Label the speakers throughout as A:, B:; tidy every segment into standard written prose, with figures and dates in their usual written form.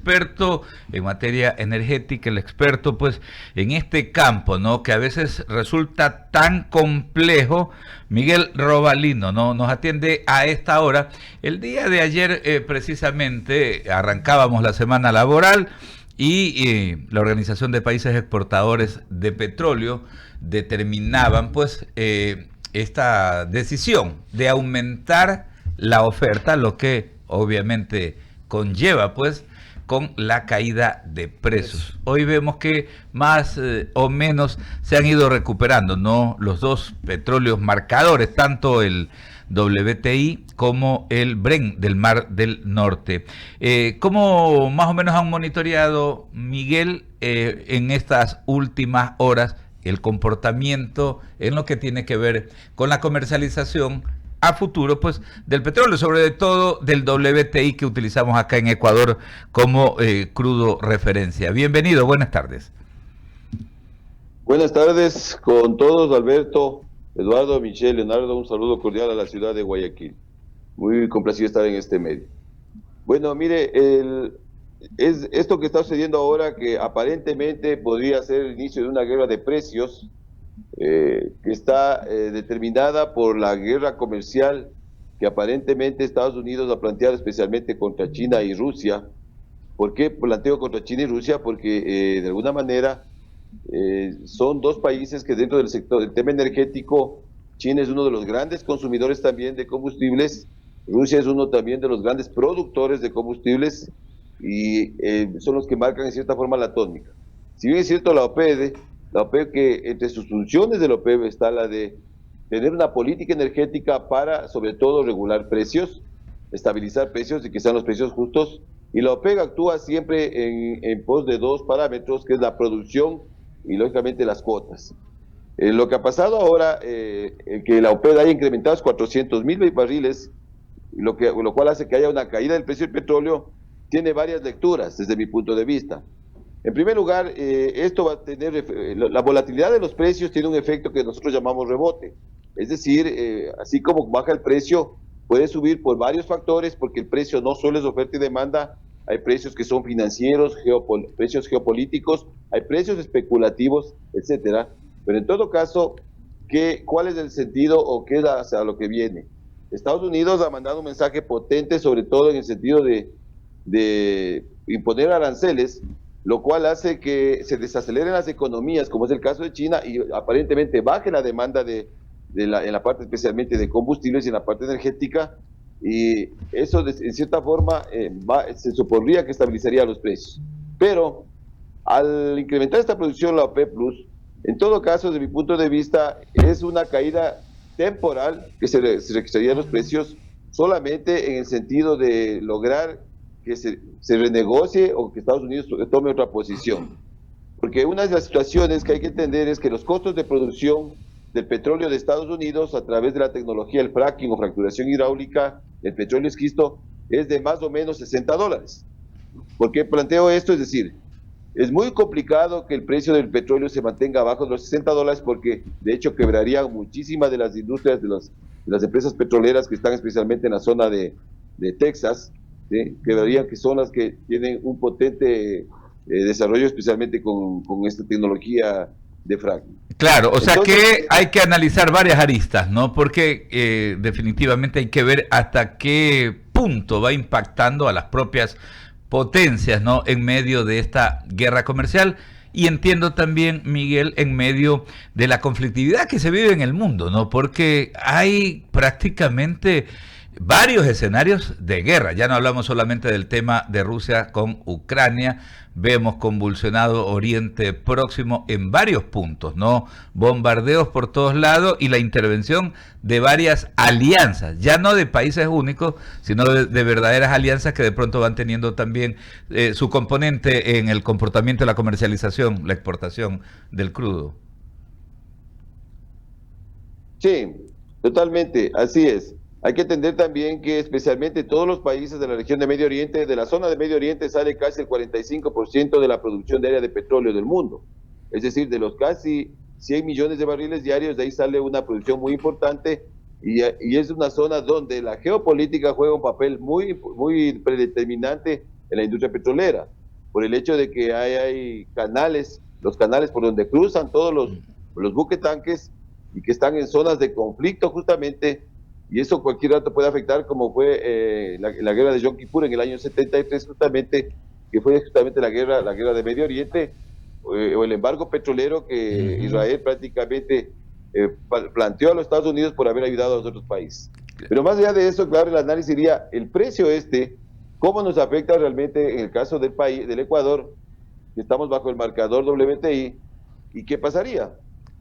A: experto en materia energética, el experto pues en este campo, ¿no? Que a veces resulta tan complejo. Miguel Robalino, ¿no? Nos atiende a esta hora. El día de ayer precisamente arrancábamos la semana laboral y la Organización de Países Exportadores de Petróleo determinaban pues esta decisión de aumentar la oferta, lo que obviamente conlleva pues con la caída de precios. Hoy vemos que más o menos se han ido recuperando, ¿no? Los dos petróleos marcadores, tanto el WTI como el Brent del Mar del Norte. ¿Cómo más o menos han monitoreado, Miguel, en estas últimas horas el comportamiento en lo que tiene que ver con la comercialización a futuro pues del petróleo, sobre todo del WTI que utilizamos acá en Ecuador como crudo referencia? Bienvenido, buenas tardes.
B: Buenas tardes con todos, Alberto, Eduardo, Michelle, Leonardo, un saludo cordial a la ciudad de Guayaquil. Muy complacido estar en este medio. Bueno, mire, es esto que está sucediendo ahora, que aparentemente podría ser el inicio de una guerra de precios, que está determinada por la guerra comercial que aparentemente Estados Unidos ha planteado especialmente contra China y Rusia. ¿Por qué planteo contra China y Rusia? Porque de alguna manera son dos países que dentro del sector del tema energético, China es uno de los grandes consumidores también de combustibles, Rusia es uno también de los grandes productores de combustibles y son los que marcan en cierta forma la tónica. Si bien es cierto la OPEP, que entre sus funciones de la OPEP está la de tener una política energética para sobre todo regular precios, estabilizar precios y que sean los precios justos, y la OPEP actúa siempre en pos de dos parámetros, que es la producción y lógicamente las cuotas. Lo que ha pasado ahora, que la OPEP haya incrementado 400.000 barriles, lo cual hace que haya una caída del precio del petróleo, tiene varias lecturas desde mi punto de vista. En primer lugar, esto va a tener, la volatilidad de los precios tiene un efecto que nosotros llamamos rebote. Es decir, así como baja el precio, puede subir por varios factores, porque el precio no solo es oferta y demanda, hay precios que son financieros, precios geopolíticos, hay precios especulativos, etcétera. Pero en todo caso, ¿cuál es el sentido o qué es hacia lo que viene? Estados Unidos ha mandado un mensaje potente, sobre todo en el sentido de imponer aranceles, lo cual hace que se desaceleren las economías, como es el caso de China, y aparentemente baje la demanda en la parte especialmente de combustibles y en la parte energética, y eso en cierta forma se supondría que estabilizaría los precios. Pero al incrementar esta producción la OPEP Plus, en todo caso, desde mi punto de vista, es una caída temporal que se registraría los precios solamente en el sentido de lograr que se renegocie o que Estados Unidos tome otra posición. Porque una de las situaciones que hay que entender es que los costos de producción del petróleo de Estados Unidos a través de la tecnología del fracking o fracturación hidráulica, el petróleo esquisto, es de más o menos $60. ¿Por qué planteo esto? Es decir, es muy complicado que el precio del petróleo se mantenga abajo de los $60 porque de hecho quebrarían muchísimas de las industrias de las empresas petroleras que están especialmente en la zona de Texas, ¿sí? Quebrarían, que son las que tienen un potente desarrollo especialmente con esta tecnología de fracking.
A: Claro, o sea que hay que analizar varias aristas, ¿no? Porque definitivamente hay que ver hasta qué punto va impactando a las propias potencias, ¿no? En medio de esta guerra comercial. Y entiendo también, Miguel, en medio de la conflictividad que se vive en el mundo, ¿no? Porque hay prácticamente varios escenarios de guerra. Ya no hablamos solamente del tema de Rusia con Ucrania, vemos convulsionado Oriente Próximo en varios puntos, ¿no? Bombardeos por todos lados y la intervención de varias alianzas, ya no de países únicos, sino de verdaderas alianzas que de pronto van teniendo también su componente en el comportamiento de la comercialización, la exportación del crudo.
B: Sí, totalmente, así es. Hay que entender también que especialmente todos los países de la región de Medio Oriente, de la zona de Medio Oriente sale casi el 45% de la producción diaria de petróleo del mundo. Es decir, de los casi 100 millones de barriles diarios, de ahí sale una producción muy importante y es una zona donde la geopolítica juega un papel muy predeterminante en la industria petrolera, por el hecho de que hay canales, los canales por donde cruzan todos los buques tanques y que están en zonas de conflicto justamente, y eso cualquier dato puede afectar, como fue la guerra de Yom Kippur en el año 73 justamente, que fue justamente la guerra de Medio Oriente, o el embargo petrolero que Israel prácticamente planteó a los Estados Unidos por haber ayudado a los otros países. Pero más allá de eso, claro, el análisis sería el precio cómo nos afecta realmente en el caso del país, del Ecuador, que estamos bajo el marcador WTI, y qué pasaría.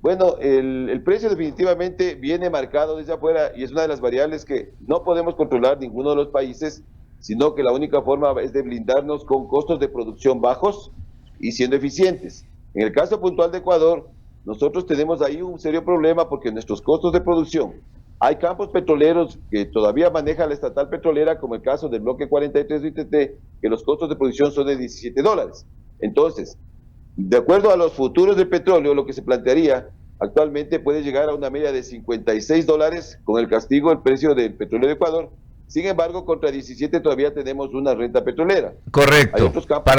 B: Bueno, el precio definitivamente viene marcado desde afuera y es una de las variables que no podemos controlar ninguno de los países, sino que la única forma es de blindarnos con costos de producción bajos y siendo eficientes. En el caso puntual de Ecuador, nosotros tenemos ahí un serio problema porque nuestros costos de producción, hay campos petroleros que todavía maneja la estatal petrolera, como el caso del bloque 43 de ITT, que los costos de producción son de $17. Entonces, de acuerdo a los futuros del petróleo, lo que se plantearía actualmente puede llegar a una media de $56 con el castigo del precio del petróleo de Ecuador. Sin embargo, contra 17 todavía tenemos una renta petrolera.
A: Correcto.
B: Hay otros campos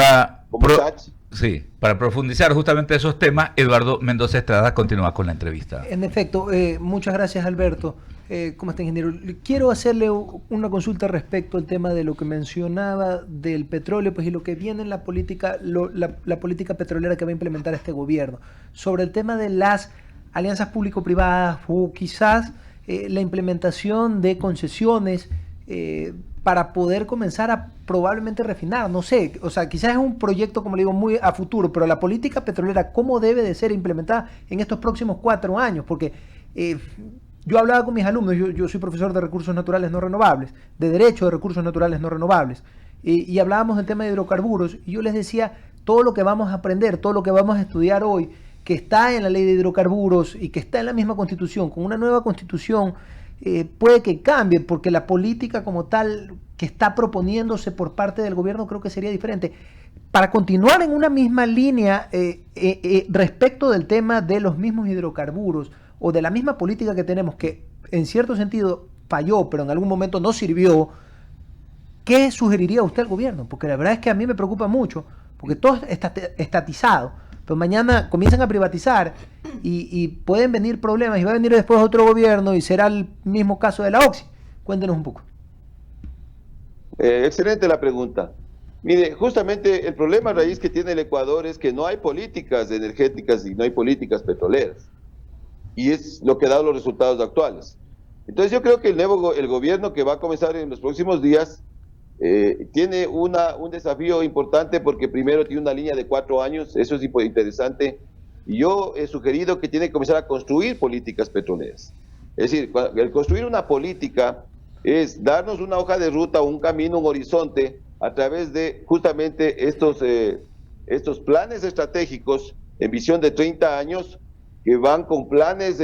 B: como Sach.
A: Sí, para profundizar justamente esos temas, Eduardo Mendoza Estrada continúa con la entrevista.
C: En efecto, muchas gracias, Alberto. ¿Cómo está, ingeniero? Quiero hacerle una consulta respecto al tema de lo que mencionaba del petróleo, pues, y lo que viene en la política, la política petrolera que va a implementar este gobierno. Sobre el tema de las alianzas público-privadas o quizás la implementación de concesiones para poder comenzar a probablemente refinar, no sé, o sea, quizás es un proyecto, como le digo, muy a futuro, pero la política petrolera, ¿cómo debe de ser implementada en estos próximos 4 años? Porque yo hablaba con mis alumnos, yo soy profesor de recursos naturales no renovables, de derecho de recursos naturales no renovables, y hablábamos del tema de hidrocarburos, y yo les decía, todo lo que vamos a aprender, todo lo que vamos a estudiar hoy, que está en la ley de hidrocarburos y que está en la misma constitución, con una nueva constitución, puede que cambie, porque la política como tal que está proponiéndose por parte del gobierno creo que sería diferente. Para continuar en una misma línea respecto del tema de los mismos hidrocarburos o de la misma política que tenemos, que en cierto sentido falló, pero en algún momento no sirvió, ¿qué sugeriría usted al gobierno? Porque la verdad es que a mí me preocupa mucho, porque todo está estatizado. Pero mañana comienzan a privatizar y pueden venir problemas y va a venir después otro gobierno y será el mismo caso de la Oxy. Cuéntenos un poco.
B: Excelente la pregunta. Mire, justamente el problema raíz que tiene el Ecuador es que no hay políticas energéticas y no hay políticas petroleras. Y es lo que ha dado los resultados actuales. Entonces yo creo que el gobierno que va a comenzar en los próximos días tiene un desafío importante porque primero tiene una línea de 4 años, eso es interesante, y yo he sugerido que tiene que comenzar a construir políticas petroleras. Es decir, el construir una política es darnos una hoja de ruta, un camino, un horizonte, a través de justamente estos planes estratégicos en visión de 30 años, que van con planes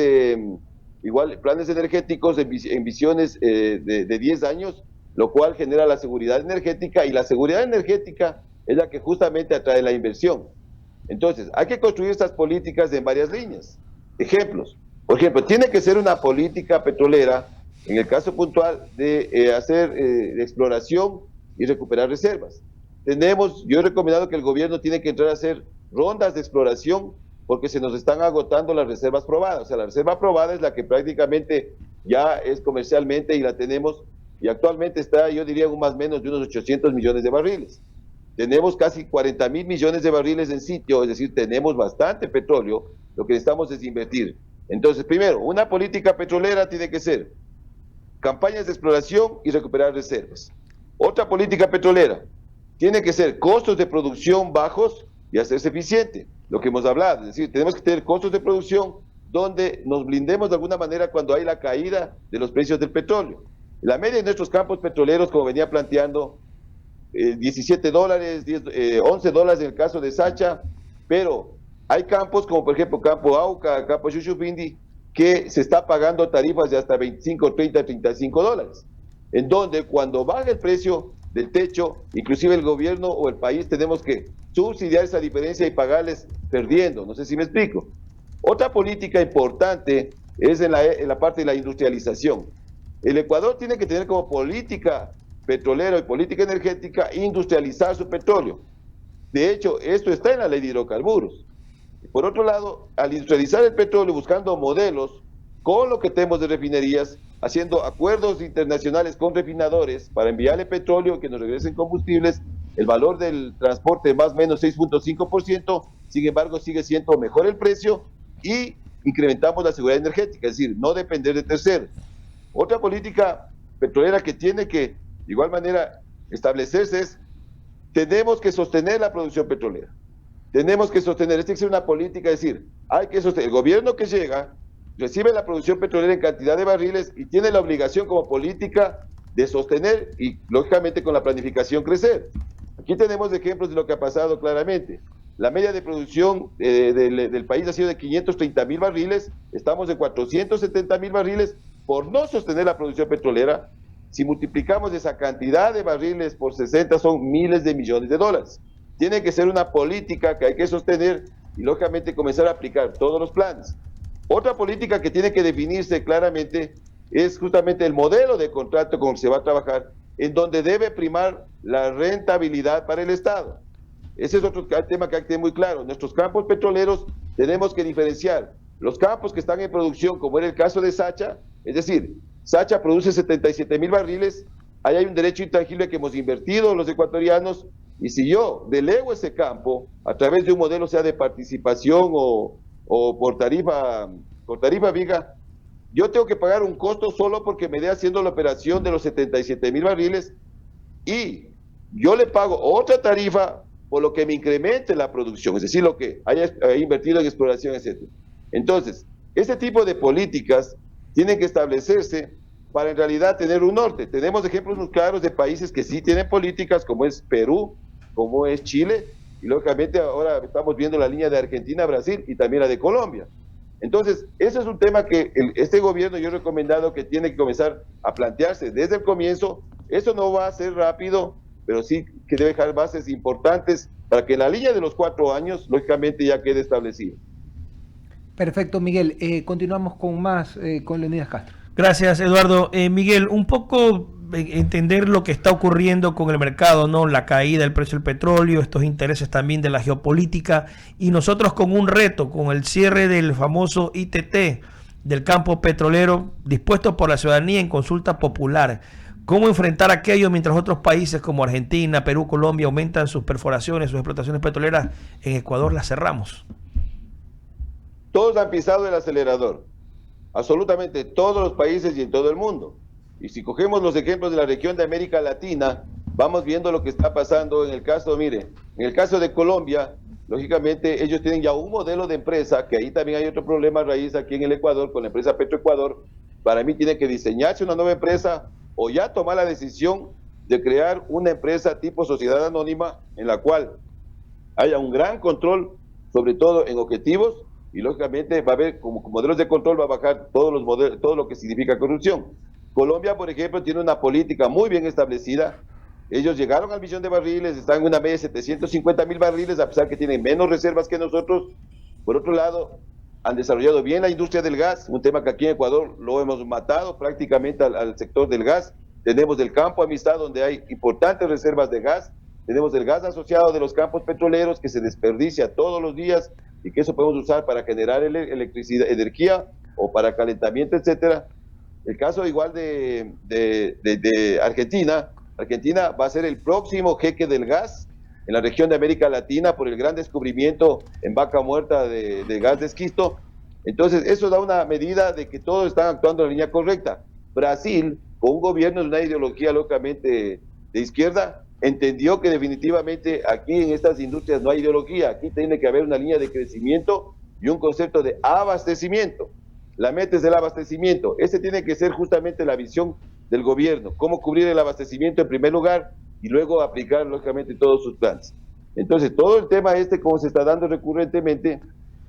B: planes energéticos en visiones de 10 años, lo cual genera la seguridad energética, y la seguridad energética es la que justamente atrae la inversión. Entonces, hay que construir estas políticas en varias líneas. Ejemplos. Por ejemplo, tiene que ser una política petrolera, en el caso puntual, de hacer exploración y recuperar reservas. Yo he recomendado que el gobierno tiene que entrar a hacer rondas de exploración porque se nos están agotando las reservas probadas. O sea, la reserva probada es la que prácticamente ya es comercialmente y la tenemos, y actualmente está, yo diría, más o menos de unos 800 millones de barriles. Tenemos casi 40.000 millones de barriles en sitio, es decir, tenemos bastante petróleo, lo que necesitamos es invertir. Entonces, primero, una política petrolera tiene que ser campañas de exploración y recuperar reservas. Otra política petrolera tiene que ser costos de producción bajos y hacerse eficiente, lo que hemos hablado, es decir, tenemos que tener costos de producción donde nos blindemos de alguna manera cuando hay la caída de los precios del petróleo. La media de nuestros campos petroleros, como venía planteando, $17, $11 en el caso de Sacha, pero hay campos como por ejemplo Campo Auca, Campo Chuchupindi, que se está pagando tarifas de hasta 25, 30, $35, en donde cuando baja el precio del techo, inclusive el gobierno o el país tenemos que subsidiar esa diferencia y pagarles perdiendo, no sé si me explico. Otra política importante es en la parte de la industrialización. El Ecuador tiene que tener como política petrolero y política energética, industrializar su petróleo. De hecho, esto está en la ley de hidrocarburos. Por otro lado, al industrializar el petróleo, buscando modelos con lo que tenemos de refinerías, haciendo acuerdos internacionales con refinadores para enviarle petróleo que nos regresen combustibles, el valor del transporte más o menos 6.5%, sin embargo sigue siendo mejor el precio y incrementamos la seguridad energética, es decir, no depender de terceros. Otra política petrolera que tiene que de igual manera establecerse es: tenemos que sostener la producción petrolera. Tenemos que sostener, esta tiene que ser una política, es decir, hay que sostener. El gobierno que llega recibe la producción petrolera en cantidad de barriles y tiene la obligación como política de sostener y, lógicamente, con la planificación crecer. Aquí tenemos ejemplos de lo que ha pasado claramente. La media de producción del país ha sido de 530.000 barriles, estamos en 470.000 barriles por no sostener la producción petrolera. Si multiplicamos esa cantidad de barriles por 60, son miles de millones de dólares. Tiene que ser una política que hay que sostener y, lógicamente, comenzar a aplicar todos los planes. Otra política que tiene que definirse claramente es justamente el modelo de contrato con el que se va a trabajar, en donde debe primar la rentabilidad para el Estado. Ese es otro tema que hay que tener muy claro. Nuestros campos petroleros tenemos que diferenciar los campos que están en producción, como era el caso de Sacha, es decir, Sacha produce 77.000 barriles, ahí hay un derecho intangible que hemos invertido los ecuatorianos, y si yo delego ese campo a través de un modelo, sea de participación o por tarifa fija, yo tengo que pagar un costo solo porque me dé haciendo la operación de los 77.000 barriles, y yo le pago otra tarifa por lo que me incremente la producción, es decir, lo que haya invertido en exploración, etc. Entonces, este tipo de políticas tienen que establecerse para en realidad tener un norte. Tenemos ejemplos muy claros de países que sí tienen políticas, como es Perú, como es Chile, y lógicamente ahora estamos viendo la línea de Argentina, Brasil y también la de Colombia. Entonces, ese es un tema que este gobierno yo he recomendado que tiene que comenzar a plantearse desde el comienzo. Eso no va a ser rápido, pero sí que debe dejar bases importantes para que la línea de los 4 años, lógicamente, ya quede establecida.
C: Perfecto, Miguel. Continuamos con más, con Leonidas Castro.
D: Gracias, Eduardo. Miguel, un poco entender lo que está ocurriendo con el mercado, ¿no? La caída del precio del petróleo, estos intereses también de la geopolítica, y nosotros con un reto, con el cierre del famoso ITT del campo petrolero dispuesto por la ciudadanía en consulta popular. ¿Cómo enfrentar aquello mientras otros países como Argentina, Perú, Colombia aumentan sus perforaciones, sus explotaciones petroleras? En Ecuador las cerramos.
B: Todos han pisado el acelerador, absolutamente todos los países y en todo el mundo. Y si cogemos los ejemplos de la región de América Latina, vamos viendo lo que está pasando en el caso, mire, en el caso de Colombia, lógicamente ellos tienen ya un modelo de empresa, que ahí también hay otro problema a raíz aquí en el Ecuador, con la empresa Petroecuador. Para mí tiene que diseñarse una nueva empresa o ya tomar la decisión de crear una empresa tipo sociedad anónima en la cual haya un gran control, sobre todo en objetivos, y lógicamente va a haber como modelos de control, va a bajar todos los modelos, todo lo que significa corrupción. Colombia, por ejemplo, tiene una política muy bien establecida. Ellos llegaron al 1.000.000 de barriles, están en una media de 750.000 barriles, a pesar que tienen menos reservas que nosotros. Por otro lado, han desarrollado bien la industria del gas, un tema que aquí en Ecuador lo hemos matado prácticamente al sector del gas. Tenemos el campo Amistad, donde hay importantes reservas de gas. Tenemos el gas asociado de los campos petroleros, que se desperdicia todos los días y que eso podemos usar para generar electricidad, energía o para calentamiento, etcétera. El caso igual de Argentina. Argentina va a ser el próximo jeque del gas en la región de América Latina por el gran descubrimiento en Vaca Muerta de gas de esquisto. Entonces, eso da una medida de que todos están actuando en la línea correcta. Brasil, con un gobierno de una ideología locamente de izquierda, entendió que definitivamente aquí en estas industrias no hay ideología, aquí tiene que haber una línea de crecimiento y un concepto de abastecimiento. La meta es el abastecimiento. Ese tiene que ser justamente la visión del gobierno, cómo cubrir el abastecimiento en primer lugar y luego aplicar lógicamente todos sus planes. Entonces, todo el tema como se está dando recurrentemente,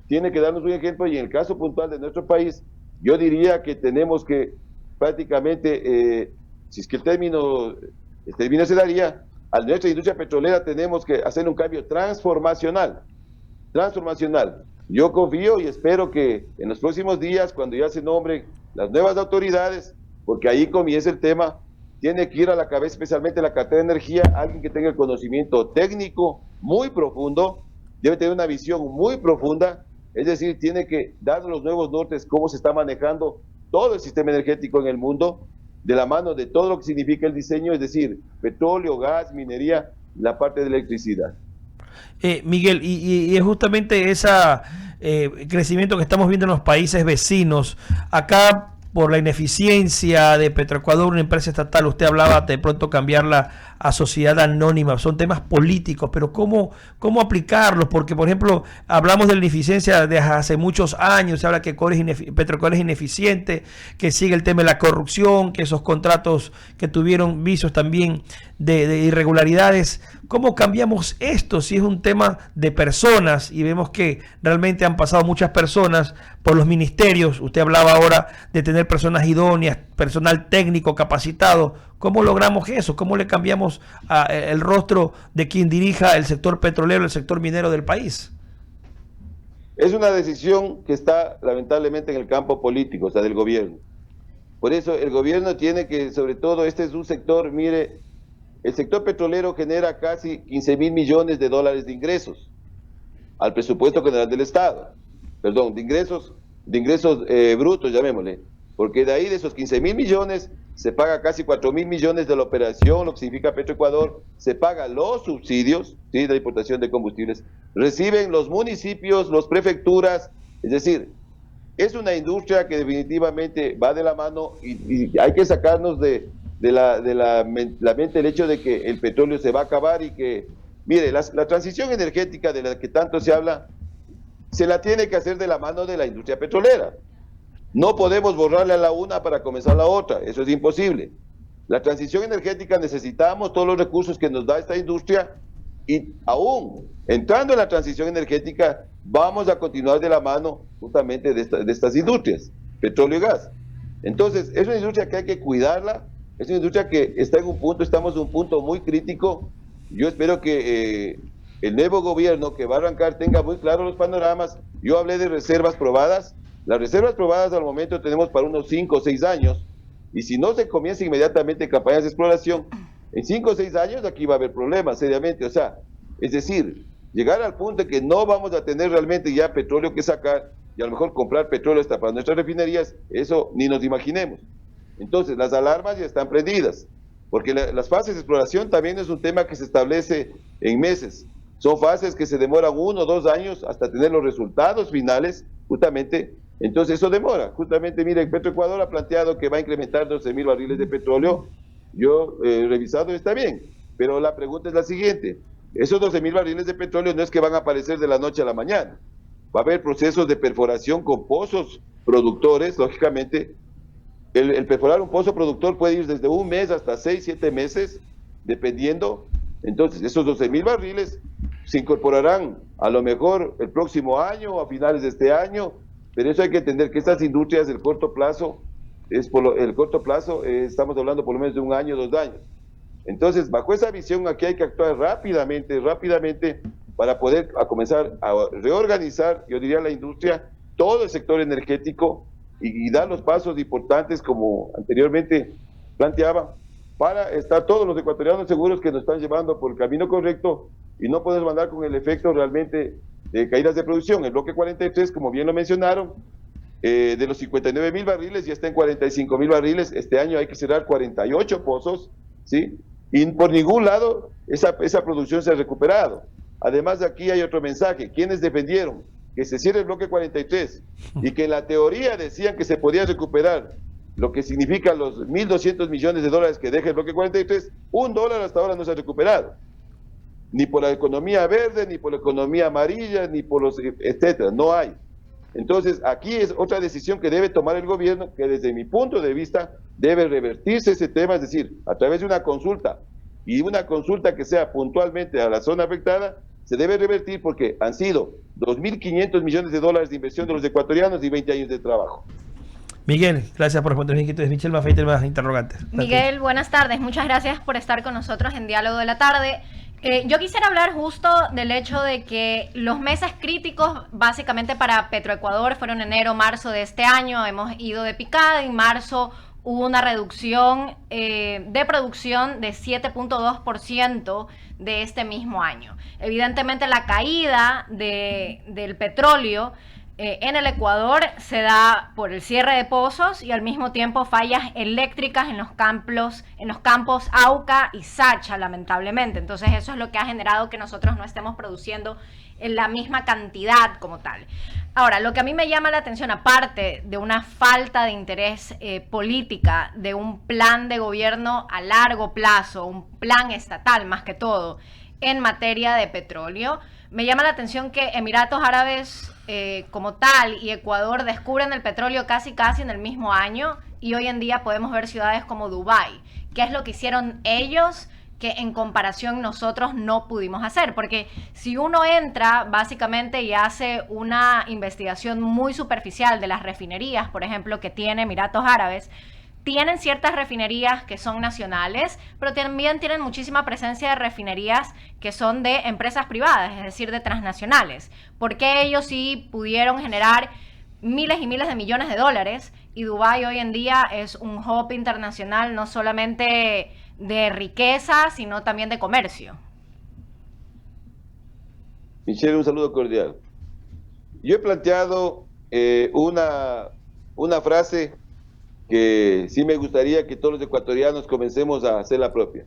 B: tiene que darnos un ejemplo, y en el caso puntual de nuestro país, yo diría que tenemos que prácticamente, si es que el término se daría, a nuestra industria petrolera tenemos que hacer un cambio transformacional. Yo confío y espero que en los próximos días, cuando ya se nombren las nuevas autoridades, porque ahí comienza el tema, tiene que ir a la cabeza, especialmente la cartera de energía, alguien que tenga el conocimiento técnico muy profundo, debe tener una visión muy profunda, es decir, tiene que dar los nuevos nortes, cómo se está manejando todo el sistema energético en el mundo, de la mano de todo lo que significa el diseño, es decir, petróleo, gas, minería, la parte de electricidad.
D: Miguel, y es justamente ese crecimiento que estamos viendo en los países vecinos. Acá, por la ineficiencia de Petroecuador, una empresa estatal, usted hablaba de pronto cambiarla a sociedad anónima, son temas políticos, pero ¿cómo aplicarlos? Porque, por ejemplo, hablamos de la ineficiencia desde hace muchos años, se habla que Petroecuador es ineficiente, que sigue el tema de la corrupción, que esos contratos que tuvieron vicios también de irregularidades. ¿Cómo cambiamos esto si es un tema de personas y vemos que realmente han pasado muchas personas por los ministerios? Usted hablaba ahora de tener personas idóneas, personal técnico capacitado. ¿Cómo logramos eso? ¿Cómo le cambiamos el rostro de quien dirija el sector petrolero, el sector minero del país?
B: Es una decisión que está lamentablemente en el campo político, o sea, del gobierno. Por eso el gobierno tiene que, sobre todo, este es un sector, mire, el sector petrolero genera casi 15.000 millones de dólares de ingresos al presupuesto general del Estado. Perdón, de ingresos brutos, llamémosle. Porque de ahí, de esos 15.000 millones, se paga casi 4.000 millones de la operación, lo que significa Petroecuador, se paga los subsidios, ¿sí?, de la importación de combustibles, reciben los municipios, las prefecturas, es decir, es una industria que definitivamente va de la mano y hay que sacarnos de la mente el hecho de que el petróleo se va a acabar y que, mire, la transición energética de la que tanto se habla, se la tiene que hacer de la mano de la industria petrolera. No podemos borrarle a la una para comenzar la otra, eso es imposible. La transición energética necesitamos todos los recursos que nos da esta industria y aún entrando en la transición energética vamos a continuar de la mano justamente de estas industrias, petróleo y gas. Entonces, es una industria que hay que cuidarla, es una industria que está en un punto, estamos en un punto muy crítico. Yo espero que el nuevo gobierno que va a arrancar tenga muy claros los panoramas. Yo hablé de reservas probadas. Las reservas probadas al momento tenemos para unos 5 o 6 años, y si no se comienza inmediatamente campañas de exploración, en 5 o 6 años aquí va a haber problemas seriamente, o sea, es decir, llegar al punto de que no vamos a tener realmente ya petróleo que sacar, y a lo mejor comprar petróleo hasta para nuestras refinerías, eso ni nos imaginemos. Entonces, las alarmas ya están prendidas, porque las fases de exploración también es un tema que se establece en meses, son fases que se demoran 1 o 2 años hasta tener los resultados finales, justamente. Entonces eso demora. Justamente, mire, Petroecuador ha planteado que va a incrementar 12.000 barriles de petróleo. Yo he revisado, está bien, pero la pregunta es la siguiente. Esos 12.000 barriles de petróleo no es que van a aparecer de la noche a la mañana. Va a haber procesos de perforación con pozos productores, lógicamente. El perforar un pozo productor puede ir desde 1 mes hasta 6, 7 meses, dependiendo. Entonces, esos 12.000 barriles se incorporarán a lo mejor el próximo año o a finales de este año. Pero eso hay que entender que estas industrias del corto plazo, estamos hablando por lo menos de 1 año, 2 años. Entonces, bajo esa visión aquí hay que actuar rápidamente, para poder comenzar a reorganizar, yo diría, la industria, todo el sector energético y dar los pasos importantes como anteriormente planteaba, para estar todos los ecuatorianos seguros que nos están llevando por el camino correcto y no podemos andar con el efecto realmente de caídas de producción. El bloque 43, como bien lo mencionaron, de los 59.000 barriles ya está en 45.000 barriles. Este año hay que cerrar 48 pozos, ¿sí? Y por ningún lado esa producción se ha recuperado. Además, aquí hay otro mensaje. ¿Quiénes defendieron que se cierre el bloque 43 y que en la teoría decían que se podía recuperar lo que significa los 1.200 millones de dólares que deja el bloque 43? $1 hasta ahora no se ha recuperado. Ni por la economía verde, ni por la economía amarilla, ni por los etcétera, no hay. Entonces, aquí es otra decisión que debe tomar el gobierno, que desde mi punto de vista debe revertirse ese tema, es decir, a través de una consulta, y una consulta que sea puntualmente a la zona afectada, se debe revertir porque han sido 2.500 millones de dólares de inversión de los ecuatorianos y 20 años de trabajo.
D: Miguel, gracias por responder mis inquietudes. Michelle Maffei, más interrogantes.
E: Miguel, buenas tardes. Muchas gracias por estar con nosotros en Diálogo de la Tarde. Yo quisiera hablar justo del hecho de que los meses críticos básicamente para Petroecuador fueron enero, marzo de este año. Hemos ido de picada. En marzo hubo una reducción de producción de 7.2% de este mismo año. Evidentemente la caída del petróleo en el Ecuador se da por el cierre de pozos y al mismo tiempo fallas eléctricas en los campos Auca y Sacha, lamentablemente. Entonces eso es lo que ha generado que nosotros no estemos produciendo en la misma cantidad como tal. Ahora, lo que a mí me llama la atención, aparte de una falta de interés política, de un plan de gobierno a largo plazo, un plan estatal más que todo, en materia de petróleo, me llama la atención que Emiratos Árabes como tal y Ecuador descubren el petróleo casi en el mismo año, y hoy en día podemos ver ciudades como Dubái. ¿Qué es lo que hicieron ellos que en comparación nosotros no pudimos hacer? Porque si uno entra básicamente y hace una investigación muy superficial de las refinerías, por ejemplo, que tiene Emiratos Árabes, tienen ciertas refinerías que son nacionales, pero también tienen muchísima presencia de refinerías que son de empresas privadas, es decir, de transnacionales. Porque ellos sí pudieron generar miles y miles de millones de dólares, y Dubái hoy en día es un hub internacional no solamente de riqueza, sino también de comercio?
B: Michelle, un saludo cordial. Yo he planteado una frase que sí me gustaría que todos los ecuatorianos comencemos a hacer la propia.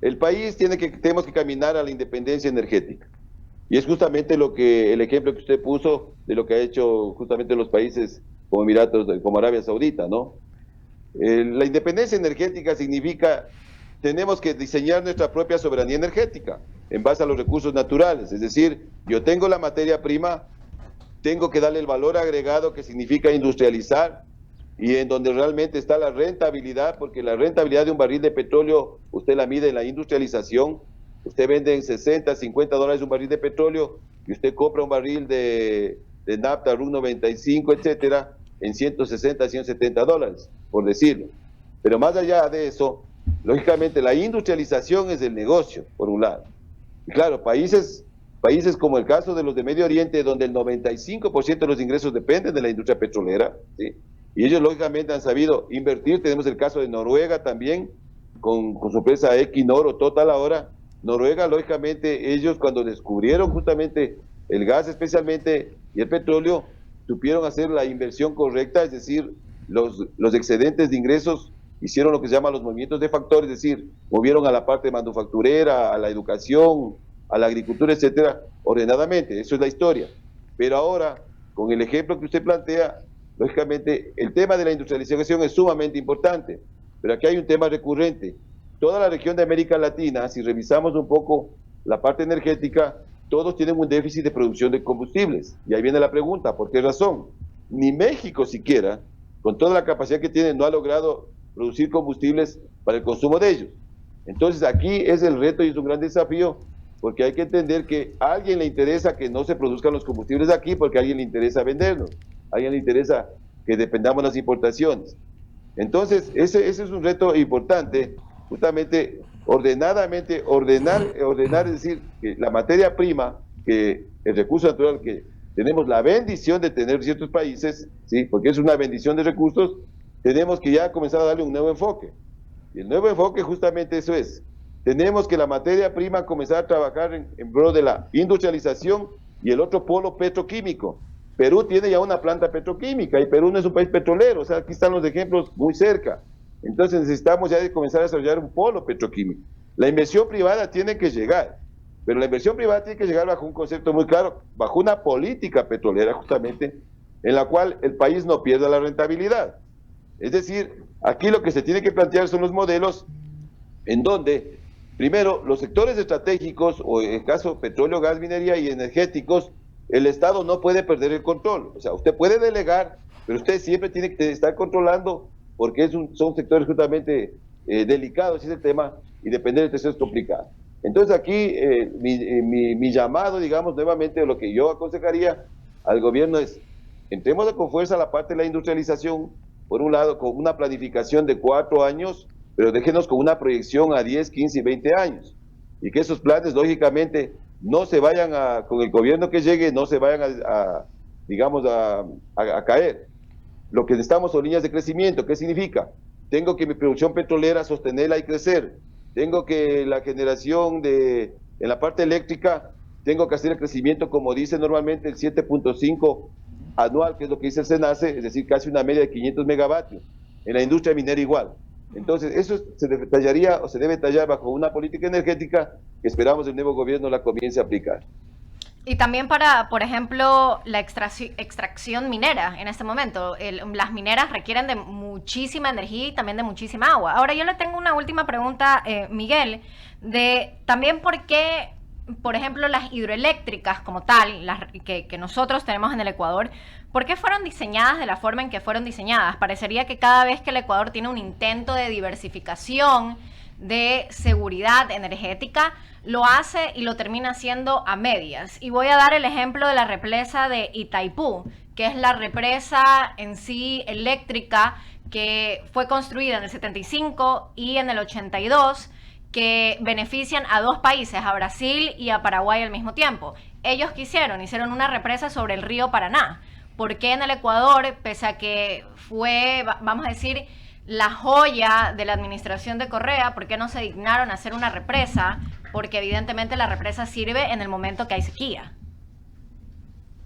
B: El país tenemos que caminar a la independencia energética. Y es justamente el ejemplo que usted puso de lo que ha hecho justamente los países como Emiratos, como Arabia Saudita, ¿no? La independencia energética significa tenemos que diseñar nuestra propia soberanía energética en base a los recursos naturales. Es decir, yo tengo la materia prima, tengo que darle el valor agregado que significa industrializar, y en donde realmente está la rentabilidad, porque la rentabilidad de un barril de petróleo, usted la mide en la industrialización. Usted vende en 60, 50 dólares un barril de petróleo, y usted compra un barril de nafta, RUN 95, etcétera, en 160, 170 dólares, por decirlo. Pero más allá de eso, lógicamente la industrialización es el negocio, por un lado. Y claro, países como el caso de los de Medio Oriente, donde el 95% de los ingresos dependen de la industria petrolera, ¿sí? Y ellos lógicamente han sabido invertir. Tenemos el caso de Noruega también, con su empresa Equinor o Total ahora. Noruega, lógicamente, ellos cuando descubrieron justamente el gas especialmente y el petróleo, supieron hacer la inversión correcta, es decir, los excedentes de ingresos hicieron lo que se llama los movimientos de factores, es decir, movieron a la parte manufacturera, a la educación, a la agricultura, etcétera, ordenadamente. Eso es la historia. Pero ahora, con el ejemplo que usted plantea, lógicamente, el tema de la industrialización es sumamente importante, pero aquí hay un tema recurrente. Toda la región de América Latina, si revisamos un poco la parte energética, todos tienen un déficit de producción de combustibles. Y ahí viene la pregunta, ¿por qué razón? Ni México siquiera, con toda la capacidad que tiene, no ha logrado producir combustibles para el consumo de ellos. Entonces aquí es el reto y es un gran desafío, porque hay que entender que a alguien le interesa que no se produzcan los combustibles aquí, porque a alguien le interesa venderlos, a alguien le interesa que dependamos de las importaciones. Entonces ese es un reto importante, justamente ordenadamente, ordenar, es decir, que la materia prima, que el recurso natural que tenemos la bendición de tener ciertos países, ¿sí? Porque es una bendición de recursos, tenemos que ya comenzar a darle un nuevo enfoque. Y el nuevo enfoque justamente eso es. Tenemos que la materia prima comenzar a trabajar en pro de la industrialización, y el otro polo petroquímico. Perú tiene ya una planta petroquímica y Perú no es un país petrolero, o sea, aquí están los ejemplos muy cerca. Entonces necesitamos ya comenzar a desarrollar un polo petroquímico. La inversión privada tiene que llegar, pero la inversión privada tiene que llegar bajo un concepto muy claro, bajo una política petrolera justamente, en la cual el país no pierda la rentabilidad. Es decir, aquí lo que se tiene que plantear son los modelos en donde, primero, los sectores estratégicos, o en el caso petróleo, gas, minería y energéticos, el Estado no puede perder el control. O sea, usted puede delegar, pero usted siempre tiene que estar controlando, porque son sectores justamente delicados, ese tema, y depender de terceros es complicado. Entonces aquí mi llamado, digamos, nuevamente, lo que yo aconsejaría al gobierno es, entremos con fuerza a la parte de la industrialización, por un lado, con una planificación de 4 años, pero déjenos con una proyección a 10, 15 y 20 años. Y que esos planes, lógicamente, no se vayan con el gobierno que llegue, no se vayan digamos, a caer. Lo que necesitamos son líneas de crecimiento. ¿Qué significa? tengo que mi producción petrolera sostenerla y crecer, tengo que la generación en la parte eléctrica, tengo que hacer el crecimiento, como dice normalmente, el 7.5 anual, que es lo que dice el SENACE, es decir, casi una media de 500 megavatios. En la industria minera igual. Entonces, eso se detallaría o se debe detallar bajo una política energética que esperamos el nuevo gobierno la comience a aplicar.
E: Y también para, por ejemplo, la extracción minera en este momento. Las mineras requieren de muchísima energía y también de muchísima agua. Ahora yo le tengo una última pregunta, Miguel, de también por qué, por ejemplo, las hidroeléctricas como tal, que nosotros tenemos en el Ecuador, ¿por qué fueron diseñadas de la forma en que fueron diseñadas? Parecería que cada vez que el Ecuador tiene un intento de diversificación, de seguridad energética, lo hace y lo termina haciendo a medias. Y voy a dar el ejemplo de la represa de Itaipú, que es la represa en sí eléctrica que fue construida en el 75 y en el 82, que benefician a dos países, a Brasil y a Paraguay al mismo tiempo. Ellos hicieron una represa sobre el río Paraná. ¿Por qué en el Ecuador, pese a que fue, vamos a decir, la joya de la administración de Correa, por qué no se dignaron a hacer una represa? Porque evidentemente la represa sirve en el momento que hay sequía.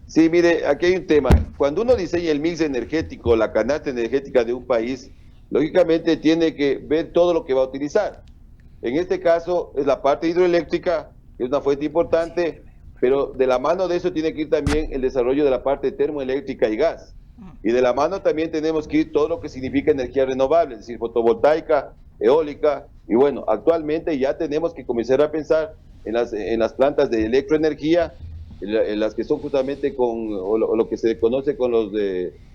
B: Sí, mire, aquí hay un tema. Cuando uno diseña el mix energético, la canasta energética de un país, lógicamente tiene que ver todo lo que va a utilizar. En este caso es la parte hidroeléctrica, que es una fuente importante, pero de la mano de eso tiene que ir también el desarrollo de la parte termoeléctrica y gas. Y de la mano también tenemos que ir todo lo que significa energía renovable, es decir, fotovoltaica, eólica, y bueno, actualmente ya tenemos que comenzar a pensar en las plantas de electroenergía, en las que son justamente con lo que se conoce con los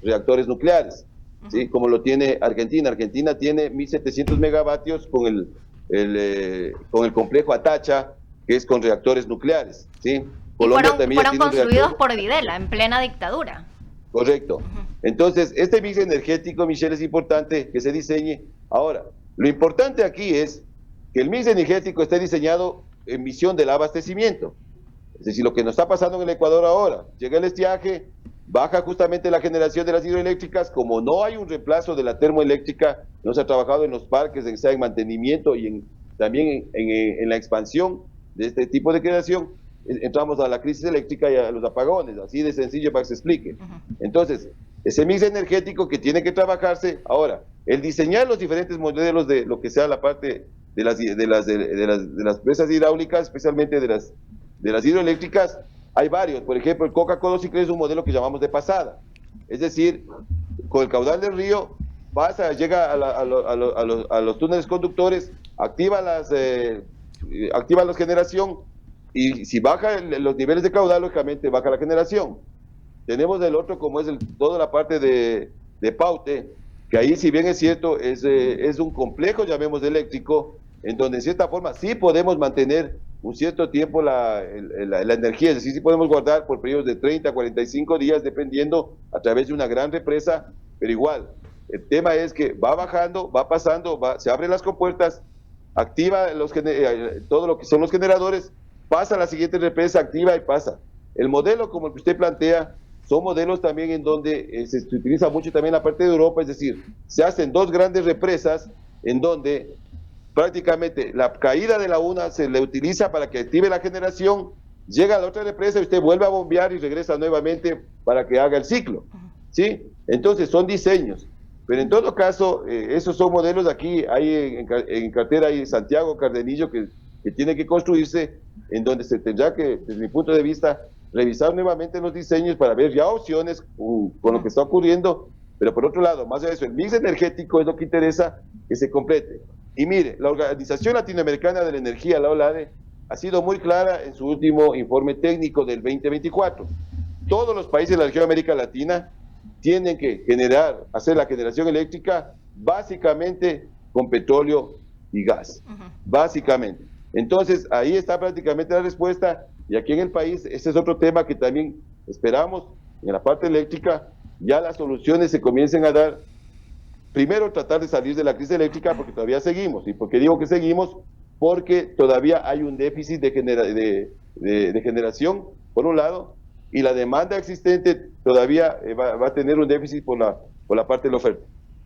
B: reactores nucleares, ¿sí? Como lo tiene Argentina. Argentina tiene 1.700 megavatios con el complejo Atacha, que es con reactores nucleares, ¿sí?
E: Colombia también fueron construidos por Videla en plena dictadura.
B: Correcto. Entonces, este mix energético, Michelle, es importante que se diseñe. Ahora, lo importante aquí es que el mix energético esté diseñado en visión del abastecimiento. Es decir, lo que nos está pasando en el Ecuador ahora, llega el estiaje, baja justamente la generación de las hidroeléctricas, como no hay un reemplazo de la termoeléctrica, no se ha trabajado en los parques, en mantenimiento y también en la expansión de este tipo de generación, entramos a la crisis eléctrica y a los apagones, así de sencillo para que se explique. Entonces, ese mix energético que tiene que trabajarse. Ahora, el diseñar los diferentes modelos de lo que sea la parte de las presas hidráulicas, especialmente de las hidroeléctricas, hay varios. Por ejemplo, el Coca-Cola Ciclo es un modelo que llamamos de pasada. Es decir, con el caudal del río, llega a los túneles conductores, activa la generación, y si baja los niveles de caudal, lógicamente baja la generación. Tenemos del otro, como es toda la parte de Paute, que ahí, si bien es cierto, es un complejo, llamemos, eléctrico, en donde en cierta forma sí podemos mantener un cierto tiempo la energía, es decir, sí podemos guardar por periodos de 30 a 45 días, dependiendo, a través de una gran represa, pero igual, el tema es que va bajando, va pasando, se abren las compuertas, activa todo lo que son los generadores, pasa a la siguiente represa, activa y pasa. El modelo, como el que usted plantea, son modelos también en donde se utiliza mucho también la parte de Europa, es decir, se hacen dos grandes represas en donde prácticamente la caída de la una se le utiliza para que active la generación, llega a la otra represa y usted vuelve a bombear y regresa nuevamente para que haga el ciclo, ¿sí? Entonces son diseños, pero en todo caso, esos son modelos. Aquí hay en cartera hay Santiago Cardenillo que tiene que construirse, en donde se tendrá que, desde mi punto de vista, revisar nuevamente los diseños para ver ya opciones con lo que está ocurriendo, pero por otro lado, más allá de eso, el mix energético es lo que interesa que se complete. Y mire, la Organización Latinoamericana de la Energía, la OLADE, ha sido muy clara en su último informe técnico del 2024. Todos los países de la región de América Latina tienen que hacer la generación eléctrica básicamente con petróleo y gas, básicamente. Entonces, ahí está prácticamente la respuesta, y aquí en el país, este es otro tema que también esperamos, en la parte eléctrica, ya las soluciones se comiencen a dar. Primero, tratar de salir de la crisis eléctrica, porque todavía seguimos. ¿Y por qué digo que seguimos? Porque todavía hay un déficit de generación, por un lado, y la demanda existente todavía va a tener un déficit por la parte de la oferta.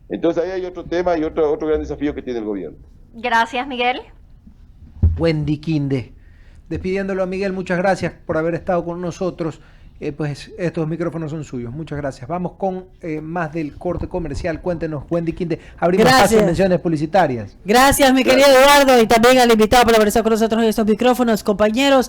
B: Entonces ahí hay otro tema y otro gran desafío que tiene el gobierno.
E: Gracias, Miguel.
C: Wendy Quinde. Despidiéndolo a Miguel, muchas gracias por haber estado con nosotros. Pues estos micrófonos son suyos. Muchas gracias. Vamos con más del corte comercial. Cuéntenos, Wendy Quinde. Abrimos espacio en menciones publicitarias.
F: Gracias, mi querido Eduardo, y también al invitado por haber estado con nosotros en estos micrófonos, compañeros.